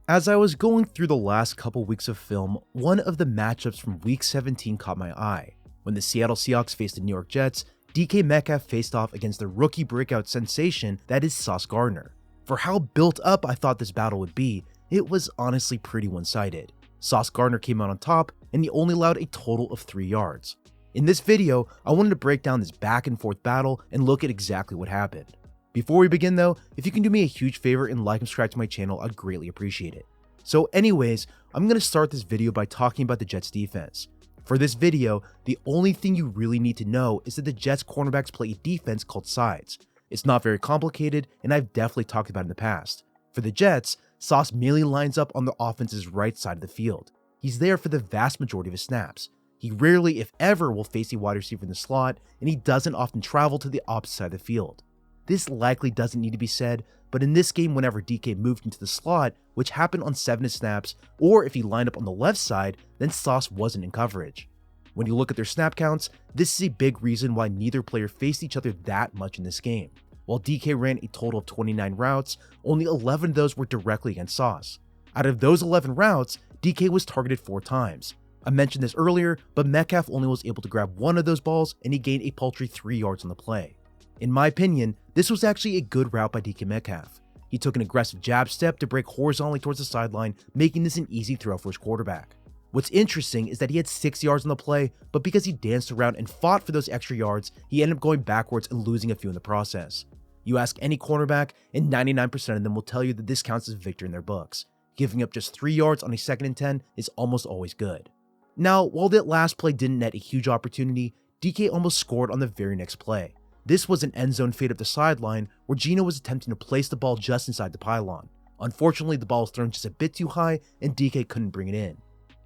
As I was going through the last couple weeks of film, one of the matchups from Week 17 caught my eye. When the Seattle Seahawks faced the New York Jets, DK Metcalf faced off against the rookie breakout sensation that is Sauce Gardner. For how built up I thought this battle would be, it was honestly pretty one-sided. Sauce Gardner came out on top, and he only allowed a total of 3 yards. In this video, I wanted to break down this back and forth battle and look at exactly what happened. Before we begin though, if you can do me a huge favor and like and subscribe to my channel, I'd greatly appreciate it. So anyways, I'm going to start this video by talking about the Jets defense. For this video, the only thing you really need to know is that the Jets cornerbacks play a defense called sides. It's not very complicated, and I've definitely talked about it in the past. For the Jets, Sauce mainly lines up on the offense's right side of the field. He's there for the vast majority of his snaps. He rarely, if ever, will face a wide receiver in the slot, and he doesn't often travel to the opposite side of the field. This likely doesn't need to be said, but in this game, whenever DK moved into the slot, which happened on 7 snaps, or if he lined up on the left side, then Sauce wasn't in coverage. When you look at their snap counts, this is a big reason why neither player faced each other that much in this game. While DK ran a total of 29 routes, only 11 of those were directly against Sauce. Out of those 11 routes, DK was targeted 4 times. I mentioned this earlier, but Metcalf only was able to grab 1 of those balls, and he gained a paltry 3 yards on the play. In my opinion, this was actually a good route by DK Metcalf. He took an aggressive jab step to break horizontally towards the sideline, making this an easy throw for his quarterback. What's interesting is that he had 6 yards on the play, but because he danced around and fought for those extra yards, he ended up going backwards and losing a few in the process. You ask any cornerback, and 99% of them will tell you that this counts as a victory in their books. Giving up just 3 yards on a 2nd and 10 is almost always good. Now, while that last play didn't net a huge opportunity, DK almost scored on the very next play. This was an end zone fade up the sideline where Geno was attempting to place the ball just inside the pylon. Unfortunately, the ball was thrown just a bit too high and DK couldn't bring it in.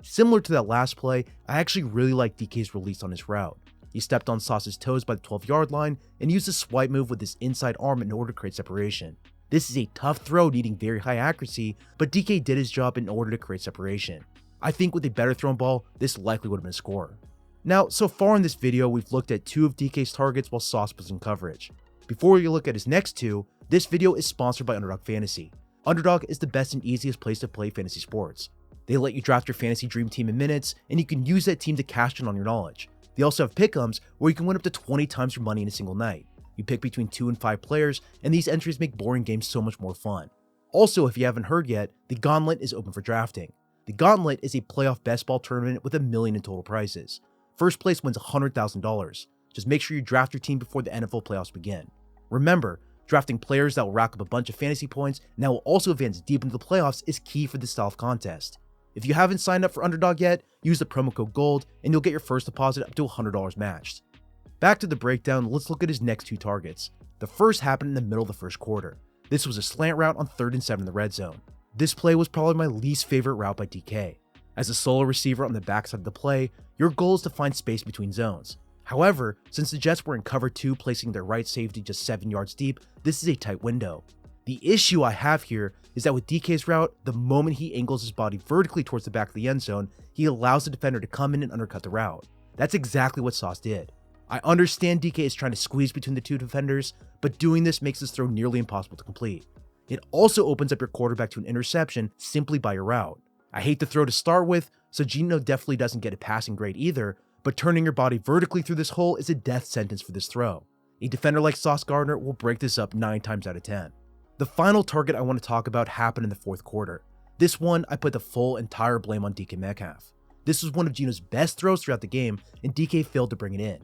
Similar to that last play, I actually really like DK's release on this route. He stepped on Sauce's toes by the 12-yard line and used a swipe move with his inside arm in order to create separation. This is a tough throw needing very high accuracy, but DK did his job in order to create separation. I think with a better thrown ball, this likely would have been a score. Now, so far in this video, we've looked at 2 of DK's targets while Sauce was in coverage. Before you look at his next 2, this video is sponsored by Underdog Fantasy. Underdog is the best and easiest place to play fantasy sports. They let you draft your fantasy dream team in minutes, and you can use that team to cash in on your knowledge. They also have pick'ems where you can win up to 20 times your money in a single night. You pick between 2 and 5 players, and these entries make boring games so much more fun. Also, if you haven't heard yet, the Gauntlet is open for drafting. The Gauntlet is a playoff best ball tournament with $1 million in total prizes. First place wins $100,000. Just make sure you draft your team before the NFL playoffs begin. Remember, drafting players that will rack up a bunch of fantasy points and that will also advance deep into the playoffs is key for this style of contest. If you haven't signed up for Underdog yet, use the promo code GOLD and you'll get your first deposit up to $100 matched. Back to the breakdown, let's look at his next 2 targets. The first happened in the middle of the first quarter. This was a slant route on 3rd and 7 in the red zone. This play was probably my least favorite route by DK. As a solo receiver on the backside of the play, your goal is to find space between zones. However, since the Jets were in cover 2 placing their right safety just 7 yards deep, this is a tight window. The issue I have here is that with DK's route, the moment he angles his body vertically towards the back of the end zone, he allows the defender to come in and undercut the route. That's exactly what Sauce did. I understand DK is trying to squeeze between the 2 defenders, but doing this makes this throw nearly impossible to complete. It also opens up your quarterback to an interception simply by your route. I hate the throw to start with, so Geno definitely doesn't get a passing grade either, but turning your body vertically through this hole is a death sentence for this throw. A defender like Sauce Gardner will break this up 9 times out of 10. The final target I want to talk about happened in the 4th quarter. This one, I put the entire blame on DK Metcalf. This was one of Geno's best throws throughout the game, and DK failed to bring it in.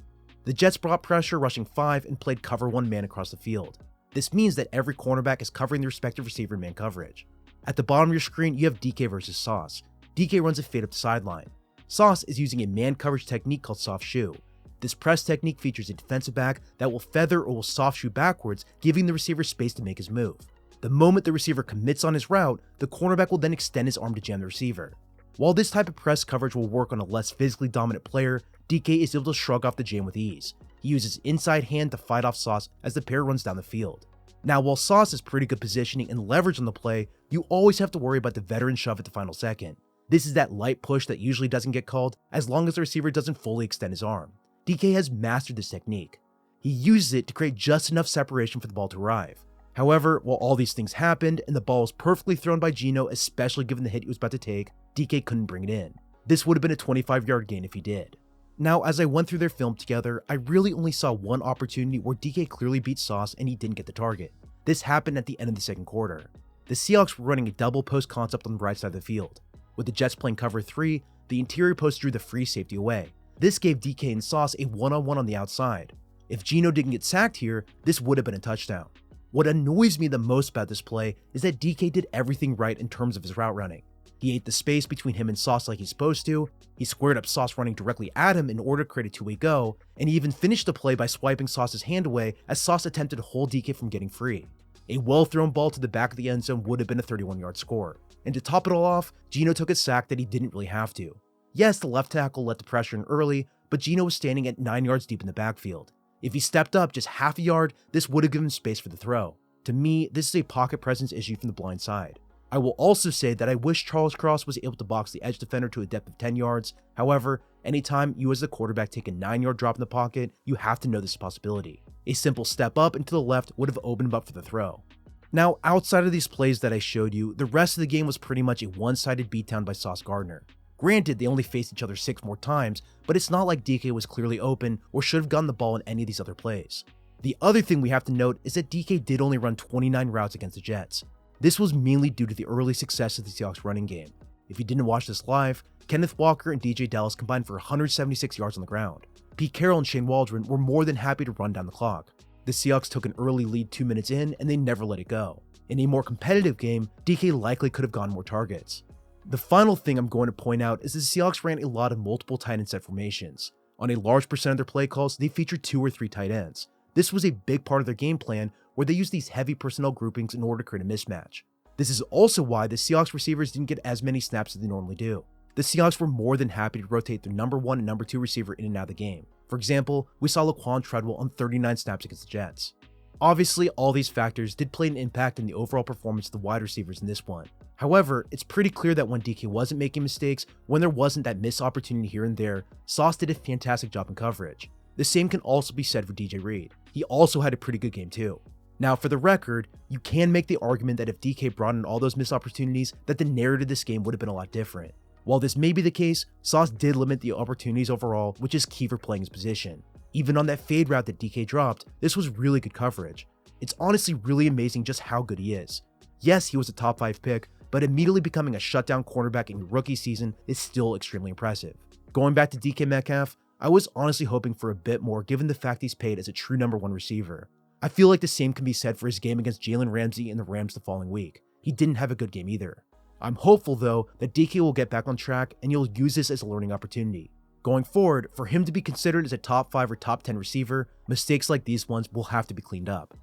The Jets brought pressure rushing 5 and played cover 1 man across the field. This means that every cornerback is covering the respective receiver man coverage. At the bottom of your screen, you have DK versus Sauce. DK runs a fade up the sideline. Sauce is using a man coverage technique called soft shoe. This press technique features a defensive back that will feather or will soft shoe backwards, giving the receiver space to make his move. The moment the receiver commits on his route, the cornerback will then extend his arm to jam the receiver. While this type of press coverage will work on a less physically dominant player, DK is able to shrug off the jam with ease. He uses inside hand to fight off Sauce as the pair runs down the field. Now, while Sauce has pretty good positioning and leverage on the play, you always have to worry about the veteran shove at the final second. This is that light push that usually doesn't get called as long as the receiver doesn't fully extend his arm. DK has mastered this technique. He uses it to create just enough separation for the ball to arrive. However, while all these things happened and the ball was perfectly thrown by Geno, especially given the hit he was about to take, DK couldn't bring it in. This would have been a 25-yard gain if he did. Now, as I went through their film together, I really only saw one opportunity where DK clearly beat Sauce and he didn't get the target. This happened at the end of the second quarter. The Seahawks were running a double post concept on the right side of the field. With the Jets playing cover 3, the interior post drew the free safety away. This gave DK and Sauce a one-on-one on the outside. If Geno didn't get sacked here, this would have been a touchdown. What annoys me the most about this play is that DK did everything right in terms of his route running. He ate the space between him and Sauce like he's supposed to, he squared up Sauce running directly at him in order to create a two-way go, and he even finished the play by swiping Sauce's hand away as Sauce attempted to hold DK from getting free. A well-thrown ball to the back of the end zone would have been a 31-yard score. And to top it all off, Geno took a sack that he didn't really have to. Yes, the left tackle let the pressure in early, but Geno was standing at 9 yards deep in the backfield. If he stepped up just half a yard, this would have given space for the throw. To me, this is a pocket presence issue from the blind side. I will also say that I wish Charles Cross was able to box the edge defender to a depth of 10 yards. However, anytime you as the quarterback take a 9-yard drop in the pocket, you have to know this is a possibility. A simple step up and to the left would have opened him up for the throw. Now, outside of these plays that I showed you, the rest of the game was pretty much a one-sided beatdown by Sauce Gardner. Granted, they only faced each other 6 more times, but it's not like DK was clearly open or should have gotten the ball in any of these other plays. The other thing we have to note is that DK did only run 29 routes against the Jets. This was mainly due to the early success of the Seahawks running game. If you didn't watch this live, Kenneth Walker and DJ Dallas combined for 176 yards on the ground. Pete Carroll and Shane Waldron were more than happy to run down the clock. The Seahawks took an early lead 2 minutes in and they never let it go. In a more competitive game, DK likely could have gotten more targets. The final thing I'm going to point out is the Seahawks ran a lot of multiple tight end set formations. On a large percent of their play calls, they featured 2 or 3 tight ends. This was a big part of their game plan where they used these heavy personnel groupings in order to create a mismatch. This is also why the Seahawks receivers didn't get as many snaps as they normally do. The Seahawks were more than happy to rotate their number 1 and number 2 receiver in and out of the game. For example, we saw Laquan Treadwell on 39 snaps against the Jets. Obviously, all these factors did play an impact in the overall performance of the wide receivers in this one. However, it's pretty clear that when DK wasn't making mistakes, when there wasn't that missed opportunity here and there, Sauce did a fantastic job in coverage. The same can also be said for DJ Reed. He also had a pretty good game too. Now, for the record, you can make the argument that if DK brought in all those missed opportunities, that the narrative of this game would have been a lot different. While this may be the case, Sauce did limit the opportunities overall, which is key for playing his position. Even on that fade route that DK dropped, this was really good coverage. It's honestly really amazing just how good he is. Yes, he was a top 5 pick, but immediately becoming a shutdown cornerback in your rookie season is still extremely impressive. Going back to DK Metcalf, I was honestly hoping for a bit more given the fact he's paid as a true number 1 receiver. I feel like the same can be said for his game against Jalen Ramsey and the Rams the following week. He didn't have a good game either. I'm hopeful though that DK will get back on track and you'll use this as a learning opportunity. Going forward, for him to be considered as a top 5 or top 10 receiver, mistakes like these ones will have to be cleaned up.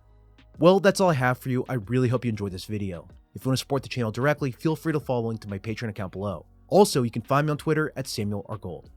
Well, that's all I have for you. I really hope you enjoyed this video. If you want to support the channel directly, feel free to follow the link to my Patreon account below. Also, you can find me on Twitter at SamuelRGold.